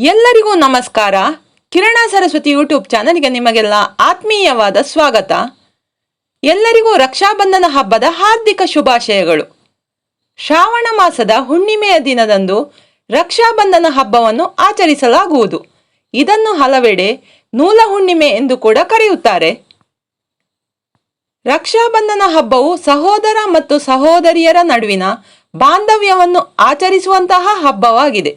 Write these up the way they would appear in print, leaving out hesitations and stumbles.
ಎಲ್ಲರಿಗೂ ನಮಸ್ಕಾರ. ಕಿರಣ ಸರಸ್ವತಿ ಯೂಟ್ಯೂಬ್ ಚಾನಲ್ಗೆ ನಿಮಗೆಲ್ಲ ಆತ್ಮೀಯವಾದ ಸ್ವಾಗತ. ಎಲ್ಲರಿಗೂ ರಕ್ಷಾಬಂಧನ ಹಬ್ಬದ ಹಾರ್ದಿಕ ಶುಭಾಶಯಗಳು. ಶ್ರಾವಣ ಮಾಸದ ಹುಣ್ಣಿಮೆಯ ದಿನದಂದು ರಕ್ಷಾಬಂಧನ ಹಬ್ಬವನ್ನು ಆಚರಿಸಲಾಗುವುದು. ಇದನ್ನು ಹಲವೆಡೆ ನೂಲ ಹುಣ್ಣಿಮೆ ಎಂದು ಕೂಡ ಕರೆಯುತ್ತಾರೆ. ರಕ್ಷಾಬಂಧನ ಹಬ್ಬವು ಸಹೋದರ ಮತ್ತು ಸಹೋದರಿಯರ ನಡುವಿನ ಬಾಂಧವ್ಯವನ್ನು ಆಚರಿಸುವಂತಹ ಹಬ್ಬವಾಗಿದೆ.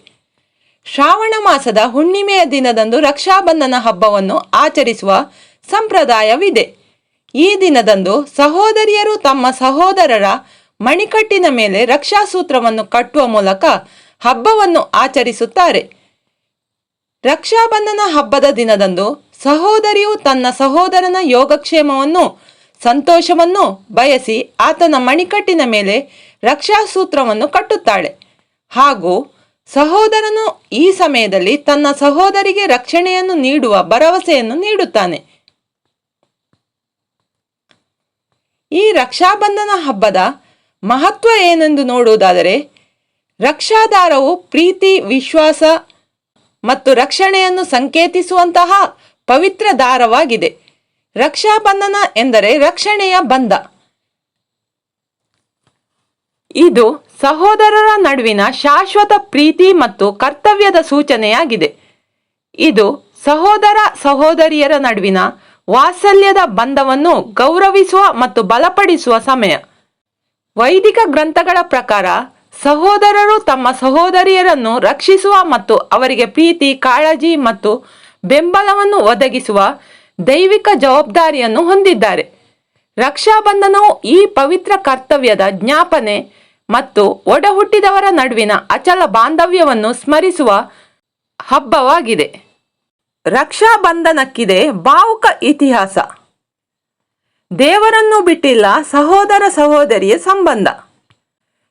ಶ್ರಾವಣ ಮಾಸದ ಹುಣ್ಣಿಮೆಯ ದಿನದಂದು ರಕ್ಷಾಬಂಧನ ಹಬ್ಬವನ್ನು ಆಚರಿಸುವ ಸಂಪ್ರದಾಯವಿದೆ. ಈ ದಿನದಂದು ಸಹೋದರಿಯರು ತಮ್ಮ ಸಹೋದರರ ಮಣಿಕಟ್ಟಿನ ಮೇಲೆ ರಕ್ಷಾಸೂತ್ರವನ್ನು ಕಟ್ಟುವ ಮೂಲಕ ಹಬ್ಬವನ್ನು ಆಚರಿಸುತ್ತಾರೆ. ರಕ್ಷಾಬಂಧನ ಹಬ್ಬದ ದಿನದಂದು ಸಹೋದರಿಯು ತನ್ನ ಸಹೋದರನ ಯೋಗಕ್ಷೇಮವನ್ನು ಸಂತೋಷವನ್ನು ಬಯಸಿ ಆತನ ಮಣಿಕಟ್ಟಿನ ಮೇಲೆ ರಕ್ಷಾಸೂತ್ರವನ್ನು ಕಟ್ಟುತ್ತಾಳೆ. ಹಾಗೂ ಸಹೋದರನು ಈ ಸಮಯದಲ್ಲಿ ತನ್ನ ಸಹೋದರಿಗೆ ರಕ್ಷಣೆಯನ್ನು ನೀಡುವ ಭರವಸೆಯನ್ನು ನೀಡುತ್ತಾನೆ. ಈ ರಕ್ಷಾಬಂಧನ ಹಬ್ಬದ ಮಹತ್ವ ಏನೆಂದು ನೋಡುವುದಾದರೆ, ರಕ್ಷಾದಾರವು ಪ್ರೀತಿ, ವಿಶ್ವಾಸ ಮತ್ತು ರಕ್ಷಣೆಯನ್ನು ಸಂಕೇತಿಸುವಂತಹ ಪವಿತ್ರ ದಾರವಾಗಿದೆ. ರಕ್ಷಾಬಂಧನ ಎಂದರೆ ರಕ್ಷಣೆಯ ಬಂಧ. ಇದು ಸಹೋದರರ ನಡುವಿನ ಶಾಶ್ವತ ಪ್ರೀತಿ ಮತ್ತು ಕರ್ತವ್ಯದ ಸೂಚನೆಯಾಗಿದೆ. ಇದು ಸಹೋದರ ಸಹೋದರಿಯರ ನಡುವಿನ ವಾತ್ಸಲ್ಯದ ಬಂಧವನ್ನು ಗೌರವಿಸುವ ಮತ್ತು ಬಲಪಡಿಸುವ ಸಮಯ. ವೈದಿಕ ಗ್ರಂಥಗಳ ಪ್ರಕಾರ ಸಹೋದರರು ತಮ್ಮ ಸಹೋದರಿಯರನ್ನು ರಕ್ಷಿಸುವ ಮತ್ತು ಅವರಿಗೆ ಪ್ರೀತಿ, ಕಾಳಜಿ ಮತ್ತು ಬೆಂಬಲವನ್ನು ಒದಗಿಸುವ ದೈವಿಕ ಜವಾಬ್ದಾರಿಯನ್ನು ಹೊಂದಿದ್ದಾರೆ. ರಕ್ಷಾಬಂಧನವು ಈ ಪವಿತ್ರ ಕರ್ತವ್ಯದ ಜ್ಞಾಪನೆ ಮತ್ತು ಒಡಹುಟ್ಟಿದವರ ನಡುವಿನ ಅಚಲ ಬಾಂಧವ್ಯವನ್ನು ಸ್ಮರಿಸುವ ಹಬ್ಬವಾಗಿದೆ. ರಕ್ಷಾಬಂಧನಕ್ಕಿದೆ ಭಾವುಕ ಇತಿಹಾಸ. ದೇವರನ್ನು ಬಿಟ್ಟಿಲ್ಲ ಸಹೋದರ ಸಹೋದರಿಯ ಸಂಬಂಧ.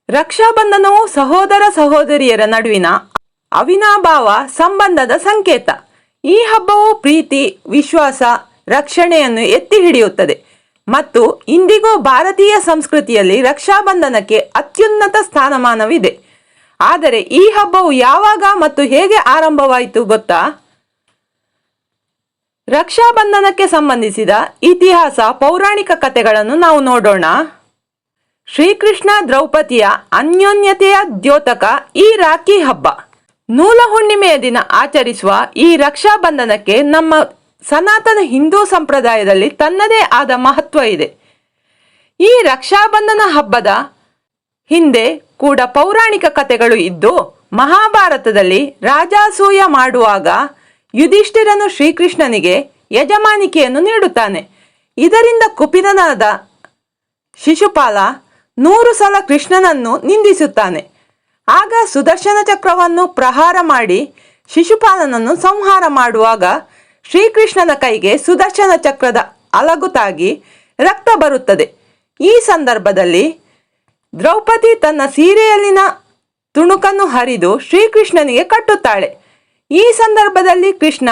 ರಕ್ಷಾಬಂಧನವು ಸಹೋದರ ಸಹೋದರಿಯರ ನಡುವಿನ ಅವಿನಾಭಾವ ಸಂಬಂಧದ ಸಂಕೇತ. ಈ ಹಬ್ಬವು ಪ್ರೀತಿ, ವಿಶ್ವಾಸ, ರಕ್ಷಣೆಯನ್ನು ಎತ್ತಿ ಹಿಡಿಯುತ್ತದೆ ಮತ್ತು ಇಂದಿಗೂ ಭಾರತೀಯ ಸಂಸ್ಕೃತಿಯಲ್ಲಿ ರಕ್ಷಾಬಂಧನಕ್ಕೆ ಅತ್ಯುನ್ನತ ಸ್ಥಾನಮಾನವಿದೆ. ಆದರೆ ಈ ಹಬ್ಬವು ಯಾವಾಗ ಮತ್ತು ಹೇಗೆ ಆರಂಭವಾಯಿತು ಗೊತ್ತಾ? ರಕ್ಷಾಬಂಧನಕ್ಕೆ ಸಂಬಂಧಿಸಿದ ಇತಿಹಾಸ, ಪೌರಾಣಿಕ ಕಥೆಗಳನ್ನು ನಾವು ನೋಡೋಣ. ಶ್ರೀಕೃಷ್ಣ ದ್ರೌಪದಿಯ ಅನ್ಯೋನ್ಯತೆಯ ದ್ಯೋತಕ ಈ ರಾಖಿ ಹಬ್ಬ. ನೂಲ ಹುಣ್ಣಿಮೆಯ ದಿನ ಆಚರಿಸುವ ಈ ರಕ್ಷಾಬಂಧನಕ್ಕೆ ನಮ್ಮ ಸನಾತನ ಹಿಂದೂ ಸಂಪ್ರದಾಯದಲ್ಲಿ ತನ್ನದೇ ಆದ ಮಹತ್ವ ಇದೆ. ಈ ರಕ್ಷಾಬಂಧನ ಹಬ್ಬದ ಹಿಂದೆ ಕೂಡ ಪೌರಾಣಿಕ ಕಥೆಗಳು ಇದ್ದು, ಮಹಾಭಾರತದಲ್ಲಿ ರಾಜಾಸೂಯ ಮಾಡುವಾಗ ಯುಧಿಷ್ಠಿರನು ಶ್ರೀಕೃಷ್ಣನಿಗೆ ಯಜಮಾನಿಕೆಯನ್ನು ನೀಡುತ್ತಾನೆ. ಇದರಿಂದ ಕುಪಿತನಾದ ಶಿಶುಪಾಲ 100 ಸಲ ಕೃಷ್ಣನನ್ನು ನಿಂದಿಸುತ್ತಾನೆ. ಆಗ ಸುದರ್ಶನ ಚಕ್ರವನ್ನು ಪ್ರಹಾರ ಮಾಡಿ ಶಿಶುಪಾಲನನ್ನು ಸಂಹಾರ ಮಾಡುವಾಗ ಶ್ರೀಕೃಷ್ಣನ ಕೈಗೆ ಸುದರ್ಶನ ಚಕ್ರದ ಅಲಗು ತಾಗಿ ರಕ್ತ ಬರುತ್ತದೆ. ಈ ಸಂದರ್ಭದಲ್ಲಿ ದ್ರೌಪದಿ ತನ್ನ ಸೀರೆಯಲ್ಲಿನ ತುಣುಕನ್ನು ಹರಿದು ಶ್ರೀಕೃಷ್ಣನಿಗೆ ಕಟ್ಟುತ್ತಾಳೆ. ಈ ಸಂದರ್ಭದಲ್ಲಿ ಕೃಷ್ಣ,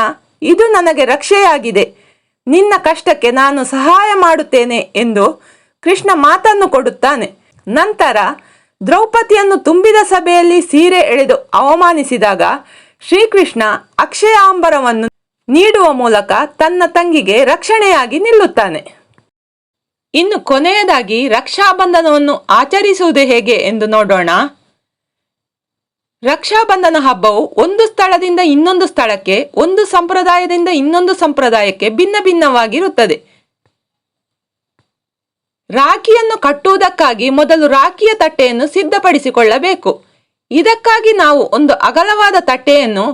ಇದು ನನಗೆ ರಕ್ಷೆಯಾಗಿದೆ, ನಿನ್ನ ಕಷ್ಟಕ್ಕೆ ನಾನು ಸಹಾಯ ಮಾಡುತ್ತೇನೆ ಎಂದು ಕೃಷ್ಣ ಮಾತನ್ನು ಕೊಡುತ್ತಾನೆ. ನಂತರ ದ್ರೌಪದಿಯನ್ನು ತುಂಬಿದ ಸಭೆಯಲ್ಲಿ ಸೀರೆ ಎಳೆದು ಅವಮಾನಿಸಿದಾಗ ಶ್ರೀಕೃಷ್ಣ ಅಕ್ಷಯಾಂಬರವನ್ನು ನೀಡುವ ಮೂಲಕ ತನ್ನ ತಂಗಿಗೆ ರಕ್ಷಣೆಯಾಗಿ ನಿಲ್ಲುತ್ತಾನೆ. ಇನ್ನು ಕೊನೆಯದಾಗಿ ರಕ್ಷಾಬಂಧನವನ್ನು ಆಚರಿಸುವುದು ಹೇಗೆ ಎಂದು ನೋಡೋಣ. ರಕ್ಷಾಬಂಧನ ಹಬ್ಬವು ಒಂದು ಸ್ಥಳದಿಂದ ಇನ್ನೊಂದು ಸ್ಥಳಕ್ಕೆ, ಒಂದು ಸಂಪ್ರದಾಯದಿಂದ ಇನ್ನೊಂದು ಸಂಪ್ರದಾಯಕ್ಕೆ ಭಿನ್ನ ಭಿನ್ನವಾಗಿರುತ್ತದೆ. ರಾಖಿಯನ್ನು ಕಟ್ಟುವುದಕ್ಕಾಗಿ ಮೊದಲು ರಾಖಿಯ ತಟ್ಟೆಯನ್ನು ಸಿದ್ಧಪಡಿಸಿಕೊಳ್ಳಬೇಕು. ಇದಕ್ಕಾಗಿ ನಾವು ಒಂದು ಅಗಲವಾದ ತಟ್ಟೆಯನ್ನು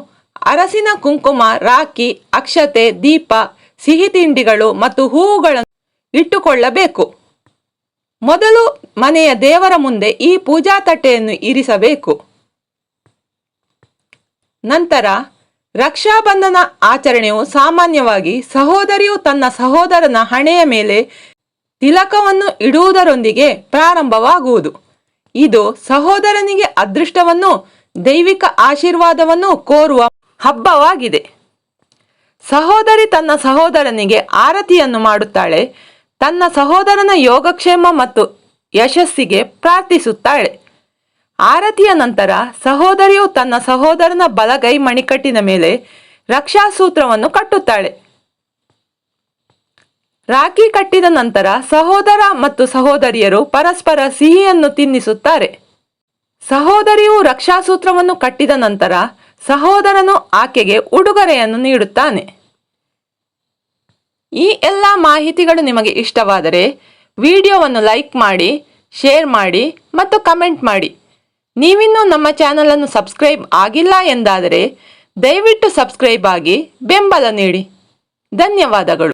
ಅರಸಿನ ಕುಂಕುಮ, ರಾಖಿ, ಅಕ್ಷತೆ, ದೀಪ, ಸಿಹಿ ತಿಂಡಿಗಳು ಮತ್ತು ಹೂವುಗಳನ್ನು ಇಟ್ಟುಕೊಳ್ಳಬೇಕು. ಮೊದಲು ಮನೆಯ ದೇವರ ಮುಂದೆ ಈ ಪೂಜಾ ತಟ್ಟೆಯನ್ನು ಇರಿಸಬೇಕು. ನಂತರ ರಕ್ಷಾಬಂಧನ ಆಚರಣೆಯು ಸಾಮಾನ್ಯವಾಗಿ ಸಹೋದರಿಯು ತನ್ನ ಸಹೋದರನ ಹಣೆಯ ಮೇಲೆ ತಿಲಕವನ್ನು ಇಡುವುದರೊಂದಿಗೆ ಪ್ರಾರಂಭವಾಗುವುದು. ಇದು ಸಹೋದರನಿಗೆ ಅದೃಷ್ಟವನ್ನು, ದೈವಿಕ ಆಶೀರ್ವಾದವನ್ನು ಕೋರುವ ಹಬ್ಬವಾಗಿದೆ. ಸಹೋದರಿ ತನ್ನ ಸಹೋದರನಿಗೆ ಆರತಿಯನ್ನು ಮಾಡುತ್ತಾಳೆ. ತನ್ನ ಸಹೋದರನ ಯೋಗಕ್ಷೇಮ ಮತ್ತು ಯಶಸ್ಸಿಗೆ ಪ್ರಾರ್ಥಿಸುತ್ತಾಳೆ. ಆರತಿಯ ನಂತರ ಸಹೋದರಿಯು ತನ್ನ ಸಹೋದರನ ಬಲಗೈ ಮಣಿಕಟ್ಟಿನ ಮೇಲೆ ರಕ್ಷಾಸೂತ್ರವನ್ನು ಕಟ್ಟುತ್ತಾಳೆ. ರಾಖಿ ಕಟ್ಟಿದ ನಂತರ ಸಹೋದರ ಮತ್ತು ಸಹೋದರಿಯರು ಪರಸ್ಪರ ಸಿಹಿಯನ್ನು ತಿನ್ನಿಸುತ್ತಾರೆ. ಸಹೋದರಿಯು ರಕ್ಷಾಸೂತ್ರವನ್ನು ಕಟ್ಟಿದ ನಂತರ ಸಹೋದರನು ಆಕೆಗೆ ಉಡುಗೊರೆಯನ್ನು ನೀಡುತ್ತಾನೆ. ಈ ಎಲ್ಲ ಮಾಹಿತಿಗಳು ನಿಮಗೆ ಇಷ್ಟವಾದರೆ ವಿಡಿಯೋವನ್ನು ಲೈಕ್ ಮಾಡಿ, ಶೇರ್ ಮಾಡಿ ಮತ್ತು ಕಮೆಂಟ್ ಮಾಡಿ. ನೀವಿನ್ನೂ ನಮ್ಮ ಚಾನಲನ್ನು ಸಬ್ಸ್ಕ್ರೈಬ್ ಆಗಿಲ್ಲ ಎಂದಾದರೆ ದಯವಿಟ್ಟು ಸಬ್ಸ್ಕ್ರೈಬ್ ಆಗಿ ಬೆಂಬಲ ನೀಡಿ. ಧನ್ಯವಾದಗಳು.